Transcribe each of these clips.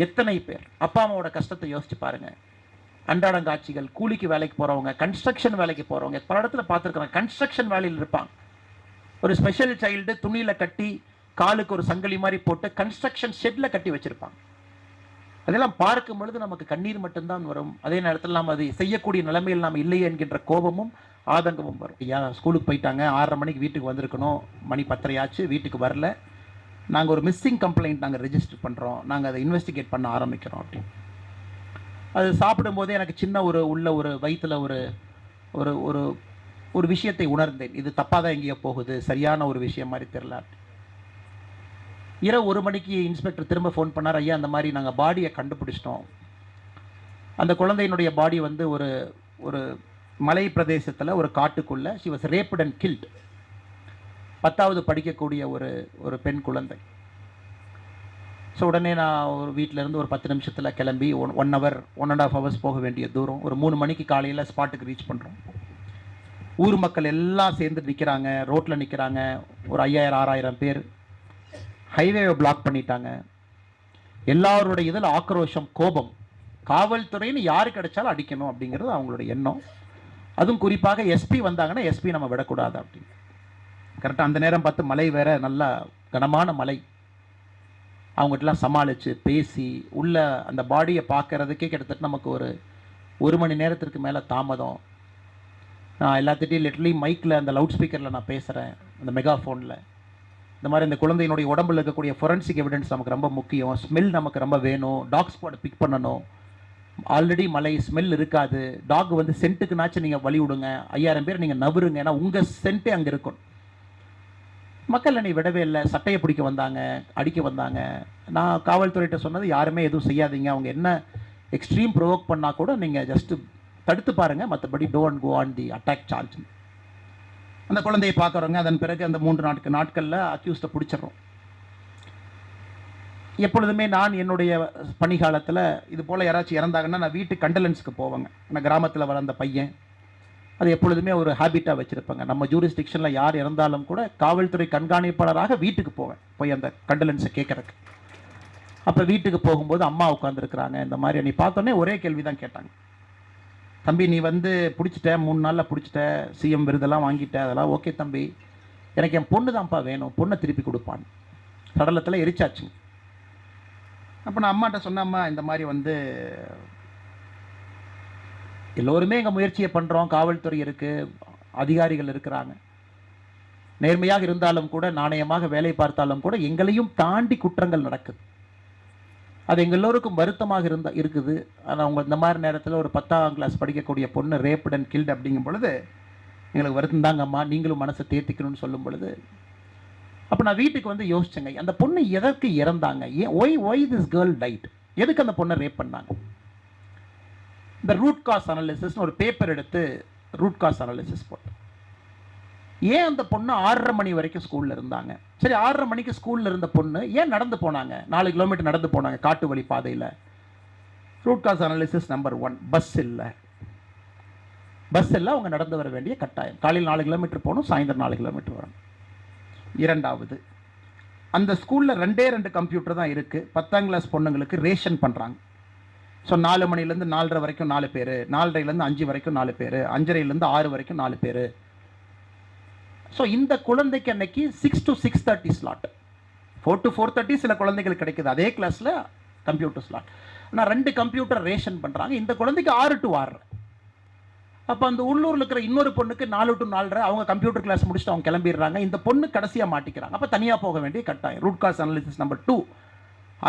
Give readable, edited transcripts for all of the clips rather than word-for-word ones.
எத்தனை பேர் அப்பா அம்மாவோட கஷ்டத்தை யோசிச்சு பாருங்க. அன்றாடங்காட்சிகள், கூலிக்கு வேலைக்கு போகிறவங்க, கன்ஸ்ட்ரக்ஷன் வேலைக்கு போகிறவங்க, பல இடத்துல பார்த்துருக்குறாங்க. கன்ஸ்ட்ரக்ஷன் வேலையில் இருப்பாங்க. ஒரு ஸ்பெஷல் சைல்டு துணியில் கட்டி காலுக்கு ஒரு சங்கிலி மாதிரி போட்டு கன்ஸ்ட்ரக்ஷன் ஷெட்டில் கட்டி வச்சுருப்பாங்க. அதெல்லாம் பார்க்கும் பொழுது நமக்கு கண்ணீர் மட்டும்தான் வரும். அதே நேரத்தில் நாம் அதை செய்யக்கூடிய நிலைமையில் நாம் இல்லை என்கின்ற கோபமும் ஆதங்கமும் வரும். ஐயா ஸ்கூலுக்கு போயிட்டாங்க, 6:30 மணிக்கு வீட்டுக்கு வந்திருக்கணும், மணி 10:30 ஆச்சு, வீட்டுக்கு வரல, நாங்கள் ஒரு மிஸ்ஸிங் கம்ப்ளைண்ட் நாங்கள் ரெஜிஸ்டர் பண்ணுறோம், நாங்கள் அதை இன்வெஸ்டிகேட் பண்ண ஆரம்பிக்கிறோம் அப்படின்னு. அது சாப்பிடும்போதே எனக்கு சின்ன ஒரு வயிற்றில் ஒரு ஒரு ஒரு விஷயத்தை உணர்ந்தேன். இது தப்பாக தான் எங்கேயோ போகுது, சரியான ஒரு விஷயம் மாதிரி தெரியல. இரவு 1 மணிக்கு இன்ஸ்பெக்டர் திரும்ப ஃபோன் பண்ணார். ஐயா அந்த மாதிரி நாங்கள் பாடியை கண்டுபிடிச்சிட்டோம். அந்த குழந்தையினுடைய பாடி வந்து ஒரு ஒரு மலை பிரதேசத்தில் ஒரு காட்டுக்குள்ளே she was raped and killed. 10வது படிக்கக்கூடிய ஒரு பெண் குழந்தை. ஸோ உடனே நான் ஒரு வீட்டிலேருந்து ஒரு 10 நிமிஷத்தில் கிளம்பி 1 hour 1.5 hours போக வேண்டிய தூரம். ஒரு 3 மணிக்கு காலையில் ஸ்பாட்டுக்கு ரீச் பண்ணுறோம். ஊர் மக்கள் எல்லாம் சேர்ந்து நிற்கிறாங்க, ரோட்டில் நிற்கிறாங்க. ஒரு 5000-6000 பேர். ஹைவேவை பிளாக் பண்ணிட்டாங்க. எல்லாருடைய இதில் ஆக்ரோஷம், கோபம். காவல்துறைன்னு யாரு கிடைச்சாலும் அடிக்கணும் அப்படிங்கிறது அவங்களுடைய எண்ணம். அதுவும் குறிப்பாக எஸ்பி வந்தாங்கன்னா எஸ்பி நம்ம விடக்கூடாது அப்படின்னு. கரெக்டாக அந்த நேரம் பார்த்து மழை வேற, நல்ல கனமான மழை. அவங்ககிட்டலாம் சமாளித்து பேசி உள்ள அந்த பாடியை பார்க்கறதுக்கே கிட்டத்தட்ட நமக்கு ஒரு மணி நேரத்திற்கு மேலே தாமதம். நான் எல்லாத்திட்டையும் லிட்டரலி மைக்கில் அந்த லவுட் ஸ்பீக்கரில் நான் பேசுகிறேன், அந்த மெகாஃபோனில். இந்த மாதிரி இந்த குழந்தையினுடைய உடம்பில் இருக்கக்கூடிய ஃபொரன்சிக் எவிடன்ஸ் நமக்கு ரொம்ப முக்கியம். ஸ்மெல் நமக்கு ரொம்ப வேணும். டாக் ஸ்குவாட் பிக் பண்ணணும். ஆல்ரெடி மழை, ஸ்மெல் இருக்காது. டாக் வந்து சென்ட்டுக்குனாச்சும் நீங்கள் வழி விடுங்க. 5000 பேர் நீங்கள் நவருங்க, ஏன்னா உங்கள் சென்ட்டே அங்கே இருக்கும். மக்கள் என்னை விடவே இல்லை. சட்டையை பிடிக்க வந்தாங்க, அடிக்க வந்தாங்க. நான் காவல்துறையிட்ட சொன்னது, யாருமே எதுவும் செய்யாதீங்க, அவங்க என்ன எக்ஸ்ட்ரீம் ப்ரொவோக் பண்ணால் கூட நீங்கள் ஜஸ்ட்டு தடுத்து பாருங்கள், மற்றபடி don't go on the attack charge. அந்த குழந்தையை பார்க்குறவங்க அதன் பிறகு அந்த 3 நாட்களில் அக்யூஸ்டை பிடிச்சிடறோம். எப்பொழுதுமே நான் என்னுடைய பணிகாலத்தில் இது போல் யாராச்சும் இறந்தாங்கன்னா நான் வீட்டு கண்டலன்ஸுக்கு போவேங்க. நான் கிராமத்தில் வளர்ந்த பையன், அது எப்பொழுதுமே ஒரு ஹேபிட்டாக வச்சுருப்பேங்க. நம்ம ஜூரிஸ்டிக்ஷனில் யார் இறந்தாலும் கூட காவல்துறை கண்காணிப்பாளராக வீட்டுக்கு போவேன், போய் அந்த கண்டலன்ஸை கேட்குறக்கு. அப்போ வீட்டுக்கு போகும்போது அம்மா உட்காந்துருக்குறாங்க. இந்த மாதிரி நீ பார்த்தோன்னே ஒரே கேள்வி தான் கேட்டாங்க. தம்பி நீ வந்து பிடிச்சிட்ட, 3 நாளில் பிடிச்சிட்ட, சிஎம் விருதெல்லாம் வாங்கிட்ட, அதெல்லாம் ஓகே தம்பி, எனக்கு என் பொண்ணு தான்ப்பா வேணும், பொண்ணை திருப்பி கொடுப்பான்னு. சடலத்தில் எரிச்சாச்சு. அப்போ நான் அம்மாட்ட சொன்னம்மா, இந்த மாதிரி வந்து எல்லோருமே எங்கள் முயற்சியை பண்ணுறோம், காவல்துறை இருக்குது, அதிகாரிகள் இருக்கிறாங்க, நேர்மையாக இருந்தாலும் கூட, நாணயமாக வேலை பார்த்தாலும் கூட எங்களையும் தாண்டி குற்றங்கள் நடக்குது. அது எங்கள் எல்லோருக்கும் வருத்தமாக இருக்குது. ஆனால் அவங்க இந்த மாதிரி நேரத்தில் ஒரு 10ஆம் கிளாஸ் படிக்கக்கூடிய பொண்ணு ரேப்ட் அண்ட் கில்ட் அப்படிங்கும் பொழுது எங்களுக்கு வருத்தம் தாங்க அம்மா, நீங்களும் மனசை தேர்த்திக்கணும்னு சொல்லும் பொழுது அப்போ நான் வீட்டுக்கு வந்து யோசிச்சேங்க, அந்த பொண்ணு எதற்கு இறந்தாங்க, ஏன் ஒய் திஸ் கேர்ள் டைட், எதுக்கு அந்த பொண்ணை ரேப் பண்ணாங்க. இந்த ரூட் காஸ் அனாலிசிஸ்னு ஒரு பேப்பர் எடுத்து ரூட் காஸ் அனாலிசிஸ் போட்டேன். ஏன் அந்த பொண்ணு 6:30 மணி வரைக்கும் ஸ்கூலில் இருந்தாங்க? சரி, 6:30 மணிக்கு ஸ்கூலில் இருந்த பொண்ணு ஏன் நடந்து போனாங்க, 4 கிலோமீட்டர் நடந்து போனாங்க காட்டு வழி பாதையில்? Root cause analysis number 1, bus இல்லை. அவங்க நடந்து வர வேண்டிய கட்டாயம். காலையில் 4 கிலோமீட்டர் போகணும், சாயந்தரம் 4 கிலோமீட்டர் வரணும். 2வது, அந்த ஸ்கூலில் 2 கம்ப்யூட்டர் தான் இருக்குது. 10ஆம் கிளாஸ் பொண்ணுங்களுக்கு ரேஷன் பண்ணுறாங்க. ஸோ 4 மணிலேருந்து 4:30 வரைக்கும் 4 பேர், 4:30லேருந்து 5 வரைக்கும் 4 பேர், 5:30லேருந்து 6 வரைக்கும் 4 பேர். ஸோ இந்த குழந்தைக்கு அன்னைக்கு 6 to 6:30 ஸ்லாட், 4 to 4:30 சில குழந்தைகளுக்கு கிடைக்குது அதே கிளாஸில் கம்ப்யூட்டர் ஸ்லாட். ஆனால் 2 கம்ப்யூட்டர் ரேஷன் பண்ணுறாங்க. இந்த குழந்தைக்கு 6 to 6. அப்போ அந்த உள்ளூரில் இருக்கிற இன்னொரு பொண்ணுக்கு 4 to 4:30, அவங்க கம்ப்யூட்டர் கிளாஸ் முடிச்சுட்டு அவங்க கிளம்பிடுறாங்க. இந்த பொண்ணு கடைசியாக மாட்டிக்கிறாங்க. அப்போ தனியாக போக வேண்டிய கட்டாயம். ரூட் காஸ் அனாலிசிஸ் நம்பர் 2,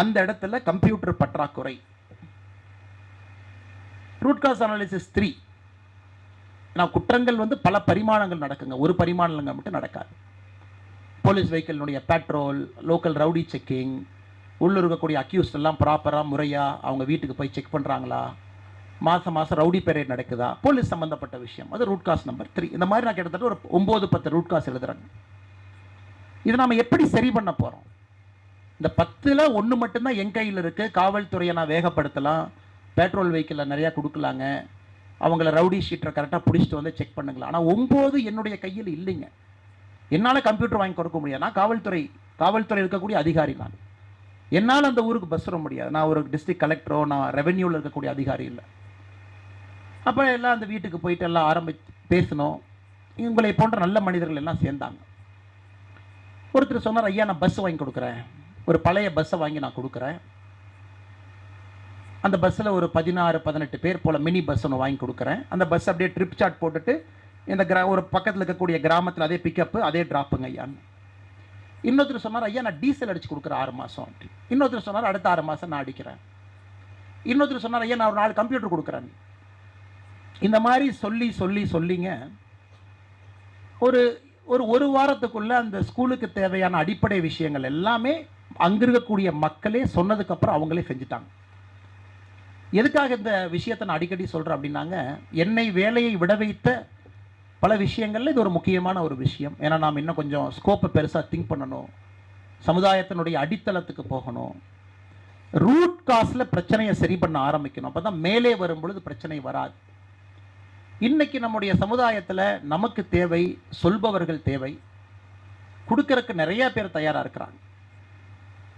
அந்த இடத்துல கம்ப்யூட்டர் பற்றாக்குறை. ரூட் காஸ் அனாலிசிஸ் 3, நான் குற்றங்கள் வந்து பல பரிமாணங்கள் நடக்குங்க, ஒரு பரிமாணங்கள் மட்டும் நடக்காது. போலீஸ் வெஹிக்கிளினுடைய பேட்ரோல், லோக்கல் ரவுடி செக்கிங், உள்ளூர் இருக்கக்கூடிய அக்யூஸ்ட் எல்லாம் ப்ராப்பராக முறையாக அவங்க வீட்டுக்கு போய் செக் பண்ணுறாங்களா, மாதம் ரவுடி பெரேட் நடக்குதா, போலீஸ் சம்மந்தப்பட்ட விஷயம். அது ரூட் காஸ் நம்பர் 3. இந்த மாதிரி நான் கிட்டத்தட்ட ஒரு 9-10 ரூட் காஸ் எழுதுறேங்க. இதை நாம் எப்படி சரி பண்ண போகிறோம்? இந்த 10ல் 1 மட்டும்தான் என் கையில் இருக்குது. காவல்துறையை நான் வேகப்படுத்தலாம், பெட்ரோல் வெஹிக்கிளில் நிறையா கொடுக்கலாங்க, அவங்கள ரவுடி ஷீட்டரை கரெக்டாக பிடிச்சிட்டு வந்து செக் பண்ணுங்களா. ஆனால் 9 என்னுடைய கையில் இல்லைங்க. என்னால் கம்ப்யூட்டர் வாங்கி கொடுக்க முடியாது. நான் காவல்துறை இருக்கக்கூடிய அதிகாரி. நான் என்னால் அந்த ஊருக்கு பஸ் வர முடியாது. நான் ஒரு டிஸ்ட்ரிக்ட் கலெக்டரோ, நான் ரெவென்யூவில் இருக்கக்கூடிய அதிகாரி இல்லை. அப்போ எல்லாம் அந்த வீட்டுக்கு போயிட்டு எல்லாம் பேசணும். இவங்களை போன்ற நல்ல மனிதர்கள் எல்லாம் சேர்ந்தாங்க. ஒருத்தர் சொன்னார், ஐயா நான் பஸ் வாங்கி கொடுக்குறேன், ஒரு பழைய பஸ்ஸை வாங்கி நான் கொடுக்குறேன். அந்த பஸ்ஸில் ஒரு 16-18 பேர் போல் மினி பஸ் ஒன்று வாங்கி கொடுக்குறேன். அந்த பஸ் அப்படியே ட்ரிப் சார்ட் போட்டுட்டு இந்த ஒரு பக்கத்தில் இருக்கக்கூடிய கிராமத்தில் அதே பிக்கப்பு அதே ட்ராப்புங்க ஐயான்னு. இன்னொருத்தர் சொன்னார், ஐயா நான் டீசல் அடித்து கொடுக்குறேன் 6 மாதம் அப்படி. இன்னொருத்தர் சொன்னார், அடுத்த 6 மாதம் நான் அடிக்கிறேன். இன்னொருத்தர் சொன்னார், ஐயா நான் ஒரு 4 கம்ப்யூட்டர் கொடுக்குறேன். இந்த மாதிரி சொல்லிங்க ஒரு வாரத்துக்குள்ள அந்த ஸ்கூலுக்கு தேவையான அடிப்படை விஷயங்கள் எல்லாமே அங்க இருக்கக்கூடிய மக்களே சொன்னதுக்கப்புறம் அவங்களே செஞ்சுட்டாங்க. எதுக்காக இந்த விஷயத்தை நான் அடிக்கடி சொல்கிறேன் அப்படின்னாங்க, என்னை வேலையை விட வைத்த பல விஷயங்கள்ல இது ஒரு முக்கியமான ஒரு விஷயம். ஏன்னா நாம் இன்னும் கொஞ்சம் ஸ்கோப்பை பெருசாக திங்க் பண்ணணும், சமுதாயத்தினுடைய அடித்தளத்துக்கு போகணும், ரூட் காஸில் பிரச்சனையை சரி பண்ண ஆரம்பிக்கணும். அப்போ தான் மேலே வரும் பொழுது பிரச்சனை வராது. இன்னைக்கு நம்முடைய சமுதாயத்தில் நமக்கு தேவை, சொல்பவர்கள் தேவை, கொடுக்கறதுக்கு நிறைய பேர் தயாராக இருக்கிறாங்க.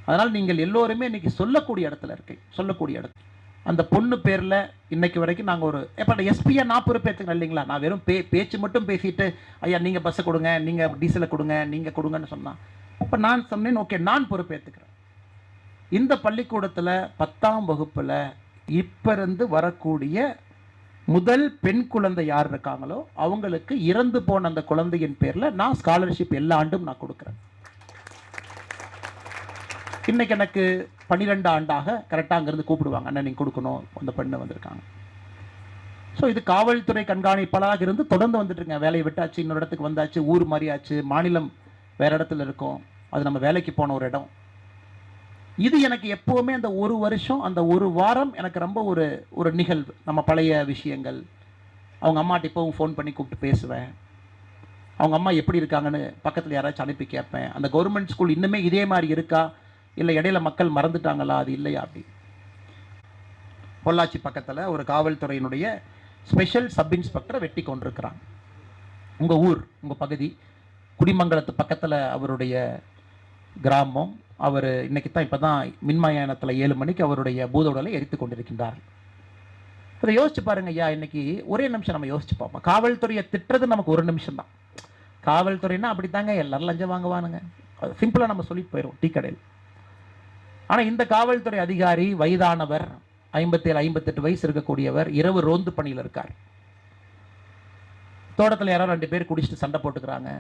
அதனால் நீங்கள் எல்லோருமே இன்னைக்கு சொல்லக்கூடிய இடத்துல சொல்லக்கூடிய இடத்துல அந்த பொண்ணு பேரில் இன்னைக்கு வரைக்கும் நாங்கள் ஒரு எப்போ எஸ்பியை நான் பொறுப்பேற்றுக்கணும் இல்லைங்களா. நான் வெறும் பேச்சு மட்டும் பேசிட்டு ஐயா நீங்கள் பஸ்ஸை கொடுங்க, நீங்கள் டீசலை கொடுங்க, நீங்கள் கொடுங்கன்னு சொன்னால் இப்போ நான் சொன்னேன், ஓகே நான் பொறுப்பேற்றுக்கிறேன். இந்த பள்ளிக்கூடத்தில் 10ஆம் வகுப்பில் இப்போ இருந்து வரக்கூடிய முதல் பெண் குழந்தை யார் இருக்காங்களோ அவங்களுக்கு இறந்து போன அந்த குழந்தையின் பேரில் நான் ஸ்காலர்ஷிப் எல்லா ஆண்டும் நான் கொடுக்குறேன். இன்னைக்கு எனக்கு 12 ஆண்டாக கரெக்டாக அங்கேருந்து கூப்பிடுவாங்க, அண்ணன் நீங்கள் கொடுக்கணும், அந்த பெண்ணு வந்திருக்காங்க. ஸோ இது காவல்துறை கண்காணிப்பாளராக இருந்து தொடர்ந்து வந்துட்டுருங்க. வேலையை விட்டாச்சு, இன்னொரு இடத்துக்கு வந்தாச்சு, ஊர் மாறியாச்சு, மாநிலம் வேறு இடத்துல இருக்கும், அது நம்ம வேலைக்கு போன ஒரு இடம். இது எனக்கு எப்போவுமே அந்த ஒரு வருஷம், அந்த ஒரு வாரம் எனக்கு ரொம்ப ஒரு நிகழ்வு. நம்ம பழைய விஷயங்கள், அவங்க அம்மாட்ட இப்போவும் ஃபோன் பண்ணி கூப்பிட்டு பேசுவேன். அவங்க அம்மா எப்படி இருக்காங்கன்னு பக்கத்தில் யாராச்சும் அனுப்பி கேட்பேன். அந்த கவர்மெண்ட் ஸ்கூல் இன்னுமே இதே மாதிரி இருக்கா, இல்லை இடையில மக்கள் மறந்துட்டாங்களா, அது இல்லையா அப்படி. பொள்ளாச்சி பக்கத்தில் ஒரு காவல்துறையினுடைய ஸ்பெஷல் சப் இன்ஸ்பெக்டரை வெட்டி கொண்டிருக்கிறாங்க. உங்கள் ஊர், உங்கள் பகுதி குடிமங்கலத்து பக்கத்தில் அவருடைய கிராமம். அவர் இன்னைக்கு தான் இப்போ தான் மின்மயானத்தில் 7 மணிக்கு அவருடைய பூதோடலை எரித்து கொண்டிருக்கின்றார். அதை யோசிச்சு பாருங்க ஐயா. இன்னைக்கு ஒரே நிமிஷம் நம்ம யோசிச்சு பார்ப்போம். காவல்துறையை திட்டுறது நமக்கு ஒரு நிமிஷம் தான். காவல்துறைன்னா அப்படி தாங்க, எல்லாரும் லஞ்சம் வாங்குவானுங்க, சிம்பிளாக நம்ம சொல்லிட்டு போயிடும் டீ கடையில். ஆனால் இந்த காவல்துறை அதிகாரி வயதானவர், 57-58 வயசு இருக்கக்கூடியவர், இரவு ரோந்து பணியில் இருக்கார். தோட்டத்தில் யாரோ 2 பேர் குடிச்சிட்டு சண்டை போட்டுக்கிறாங்க.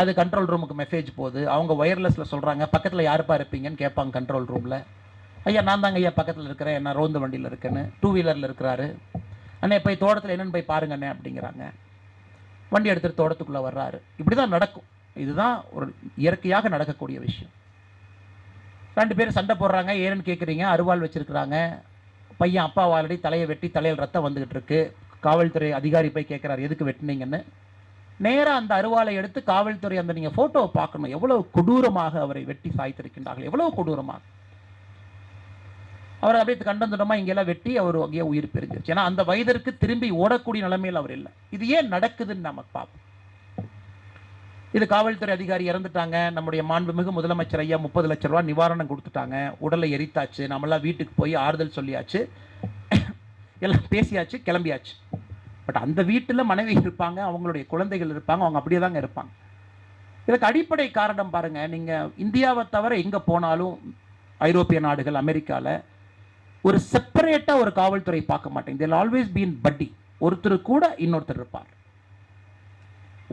அது கண்ட்ரோல் ரூமுக்கு மெசேஜ் போகுது. அவங்க ஒயர்லெஸில் சொல்கிறாங்க, பக்கத்தில் யாருப்பா இருப்பீங்கன்னு கேட்பாங்க கண்ட்ரோல் ரூமில். ஐயா நான் தாங்க ஐயா பக்கத்தில் இருக்கிறேன், நான் ரோந்து வண்டியில் இருக்கேன்னு. 2 வீலரில் இருக்கிறாரு. அண்ணே போய் தோட்டத்தில் என்னென்னு போய் பாருங்கண்ணே அப்படிங்கிறாங்க. வண்டி எடுத்துகிட்டு தோட்டத்துக்குள்ளே வர்றாரு. இப்படி தான் நடக்கும். இதுதான் ஒரு இயற்கையாக நடக்கக்கூடிய விஷயம். 2 பேர் சண்டை போடுறாங்க. ஏன்னு கேட்குறீங்க, அருவாள் வச்சுருக்கிறாங்க. பையன் அப்பா ஆல்ரெடி தலையை வெட்டி தலையில் ரத்தம் வந்துக்கிட்டு இருக்கு. காவல்துறை அதிகாரி போய் கேட்குறாரு, எதுக்கு வெட்டினீங்கன்னு. நேராக அந்த அருவாளை எடுத்து காவல்துறை அந்த நீங்கள் ஃபோட்டோவை பார்க்கணும், எவ்வளவு கொடூரமாக அவரை வெட்டி சாய்த்திருக்கின்றார்கள், எவ்வளவு கொடூரமாக. அவர் அப்படியே கண்டந்துடமாக இங்கெல்லாம் வெட்டி அவர் அங்கேயே உயிர் பிரிஞ்சிருச்சு. ஏன்னா அந்த வயதிற்கு திரும்பி ஓடக்கூடிய நிலைமையில் அவர் இல்லை. இது ஏன் நடக்குதுன்னு நம்ம பார்ப்போம். இது காவல்துறை அதிகாரி இறந்துட்டாங்க. நம்முடைய மாண்புமிகு முதலமைச்சர் ஐயா 30 லட்சம் ரூபா நிவாரணம் கொடுத்துட்டாங்க. உடலை எரித்தாச்சு, நம்மளாம் வீட்டுக்கு போய் ஆறுதல் சொல்லியாச்சு, எல்லாம் பேசியாச்சு, கிளம்பியாச்சு. பட் அந்த வீட்டில் மனைவி இருப்பாங்க, அவங்களுடைய குழந்தைகள் இருப்பாங்க, அவங்க அப்படியே தாங்க இருப்பாங்க. இதுக்கு அடிப்படை காரணம் பாருங்க, நீங்கள் இந்தியாவை தவிர எங்கே போனாலும் ஐரோப்பிய நாடுகள், அமெரிக்காவில் ஒரு செப்பரேட்டாக ஒரு காவல்துறை பார்க்க மாட்டேங்க. தேல் ஆல்வேஸ் பீன் பட்டி. ஒருத்தர் கூட இன்னொருத்தர் இருப்பார்.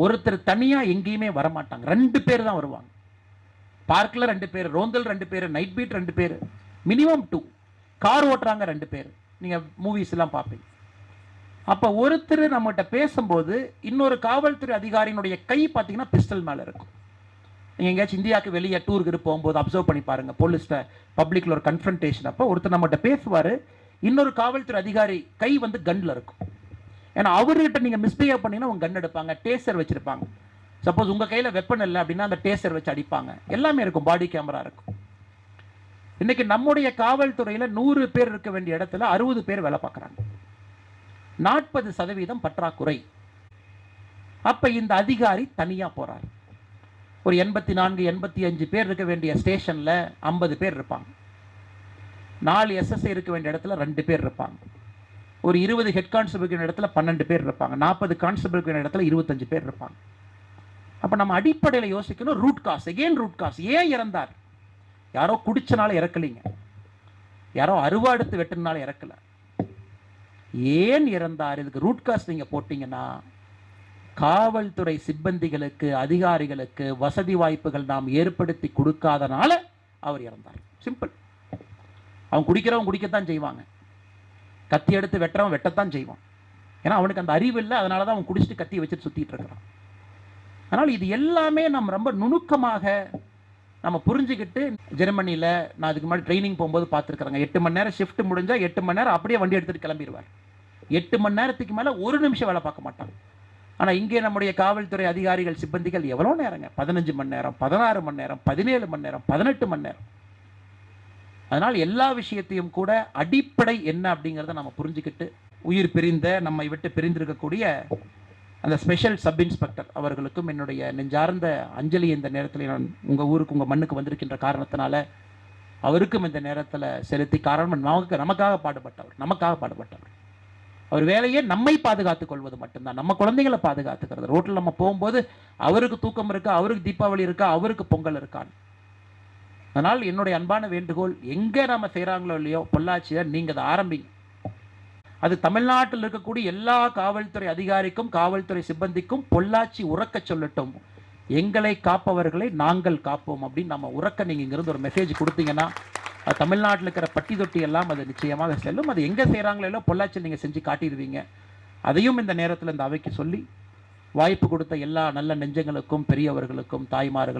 ஒருத்தர் தனியாக எங்கேயுமே வரமாட்டாங்க. 2 பேர் தான் வருவாங்க. பார்க்கில் 2 பேர், ரோந்தல் 2 பேர், நைட் பீட் 2 பேர், மினிமம் 2. கார் ஓட்டுறாங்க 2 பேர். நீங்கள் மூவிஸ் எல்லாம் பார்ப்பீங்க. அப்போ ஒருத்தர் நம்மகிட்ட பேசும்போது இன்னொரு காவல்துறை அதிகாரியினுடைய கை பார்த்தீங்கன்னா பிஸ்டல் மேலே இருக்கும். நீங்கள் எங்கேயாச்சும் இந்தியாவுக்கு வெளியே டூருக்கு போகும்போது அப்சர்வ் பண்ணி பாருங்க, போலீஸ்ட பப்ளிக்கில் ஒரு கன்ஃபரன்டேஷன் அப்போ ஒருத்தர் நம்மகிட்ட பேசுவார், இன்னொரு காவல்துறை அதிகாரி கை வந்து கன்னில் இருக்கும். ஏன்னா அவர்கிட்ட நீங்கள் மிஸ்பிஹேவ் பண்ணீங்கன்னா உங்கள் கன் எடுப்பாங்க, டேசர் வச்சுருப்பாங்க. சப்போஸ் உங்கள் கையில் வெப்பன் இல்லை அப்படின்னா அந்த டேசர் வச்சு அடிப்பாங்க. எல்லாமே இருக்கும், பாடி கேமரா இருக்கும். இன்னைக்கு நம்முடைய காவல்துறையில் 100 பேர் இருக்க வேண்டிய இடத்துல 60 பேர் வேலை பார்க்குறாங்க. 40% பற்றாக்குறை. அப்ப இந்த அதிகாரி தனியா போறார். ஒரு 84 85 பேர் இருக்க வேண்டிய ஸ்டேஷனில் 50 பேர் இருப்பாங்க. 4 எஸ்எஸ்ஐ இருக்க வேண்டிய இடத்துல 2 பேர் இருப்பாங்க. ஒரு 20 ஹெட் கான்ஸ்டபிள் இடத்துல 12 பேர் இருப்பாங்க. 40 கான்ஸ்டபிள் இடத்துல 25 பேர் இருப்பாங்க. அப்போ நம்ம அடிப்படையில் யோசிக்கணும், root cause. Again root cause. ஏன் இறந்தார்? யாரோ குடிச்சனால இறக்கலைங்க, யாரோ அருவாடுத்து வெட்டினால இறக்கல. ஏன் இறந்தார்? இதுக்கு ரூட் காஸ் நீங்க போட்டீங்கன்னா, காவல்துறை சிப்பந்திகளுக்கு அதிகாரிகளுக்கு வசதி வாய்ப்புகள் நாம் ஏற்படுத்தி கொடுக்காதனால அவர் இறந்தார். சிம்பிள். அவன் குடிக்கிறவன் குடிக்கத்தான் செய்வாங்க, கத்தி எடுத்து வெட்டுறவன் வெட்டத்தான் செய்வான். ஏன்னா அவனுக்கு அந்த அறிவு இல்லை, அதனால தான் அவன் குடிச்சிட்டு கத்தியை வச்சுட்டு சுற்றிட்டு இருக்கிறான். அதனால் இது எல்லாமே நம்ம ரொம்ப நுணுக்கமாக நம்ம புரிஞ்சுக்கிட்டு, ஜெர்மனியில் நான் அதுக்கு முன்னாடி ட்ரைனிங் போகும்போது பார்த்துருக்குறாங்க. 8 மணி நேரம் ஷிஃப்ட் முடிஞ்சால் 8 மணி நேரம் அப்படியே வண்டி எடுத்துகிட்டு கிளம்பிடுவார். 8 மணி நேரத்துக்கு மேலே ஒரு நிமிஷம் வேலை பார்க்க மாட்டாங்க. ஆனால் இங்கே நம்முடைய காவல்துறை அதிகாரிகள் சிப்பந்திகள் எவ்வளோ நேரங்க? 15 மணி நேரம், 16 மணி நேரம், 17 மணி நேரம், 18 மணி நேரம். அதனால் எல்லா விஷயத்தையும் கூட அடிப்படை என்ன அப்படிங்கிறத நம்ம புரிஞ்சுக்கிட்டு, உயிர் பிரிந்த நம்மை விட்டு பிரிந்திருக்கக்கூடிய அந்த ஸ்பெஷல் சப் இன்ஸ்பெக்டர் அவர்களுக்கும் என்னுடைய நெஞ்சார்ந்த அஞ்சலி இந்த நேரத்தில் நான் உங்கள் ஊருக்கு, உங்கள் மண்ணுக்கு வந்திருக்கின்ற காரணத்தினால அவருக்கும் இந்த நேரத்தில் செலுத்தி, காரணம் நமக்காக பாடுபட்டவர். அவர் வேலையே நம்மை பாதுகாத்துக் கொள்வது மட்டும்தான், நம்ம குழந்தைகளை பாதுகாத்துக்கிறது. ரோட்டில் நம்ம போகும்போது அவருக்கு தூக்கம் இருக்கா, அவருக்கு தீபாவளி இருக்கா, அவருக்கு பொங்கல் இருக்கான்னு. அதனால் என்னுடைய அன்பான வேண்டுகோள், எங்கே நம்ம செய்கிறாங்களோ இல்லையோ பொள்ளாச்சியை நீங்கள் அதை ஆரம்பிங்க. அது தமிழ்நாட்டில் இருக்கக்கூடிய எல்லா காவல்துறை அதிகாரிக்கும் காவல்துறை சிப்பந்திக்கும் பொள்ளாச்சி உறக்க சொல்லட்டும், எங்களை காப்பவர்களை நாங்கள் காப்போம் அப்படின்னு நம்ம உறக்க நீங்கள் இங்கிருந்து ஒரு மெசேஜ் கொடுத்தீங்கன்னா, அது தமிழ்நாட்டில் இருக்கிற பட்டி தொட்டி எல்லாம் அது நிச்சயமாக செல்லும். அது எங்கே செய்கிறாங்களோ இல்லை பொள்ளாச்சியில் நீங்கள் செஞ்சு காட்டிடுவீங்க. அதையும் இந்த நேரத்தில் இந்த அவைக்கு சொல்லி, வாய்ப்பு கொடுத்த எல்லா நல்ல நெஞ்சங்களுக்கும், பெரியவர்களுக்கும், தாய்மார்களுக்கும்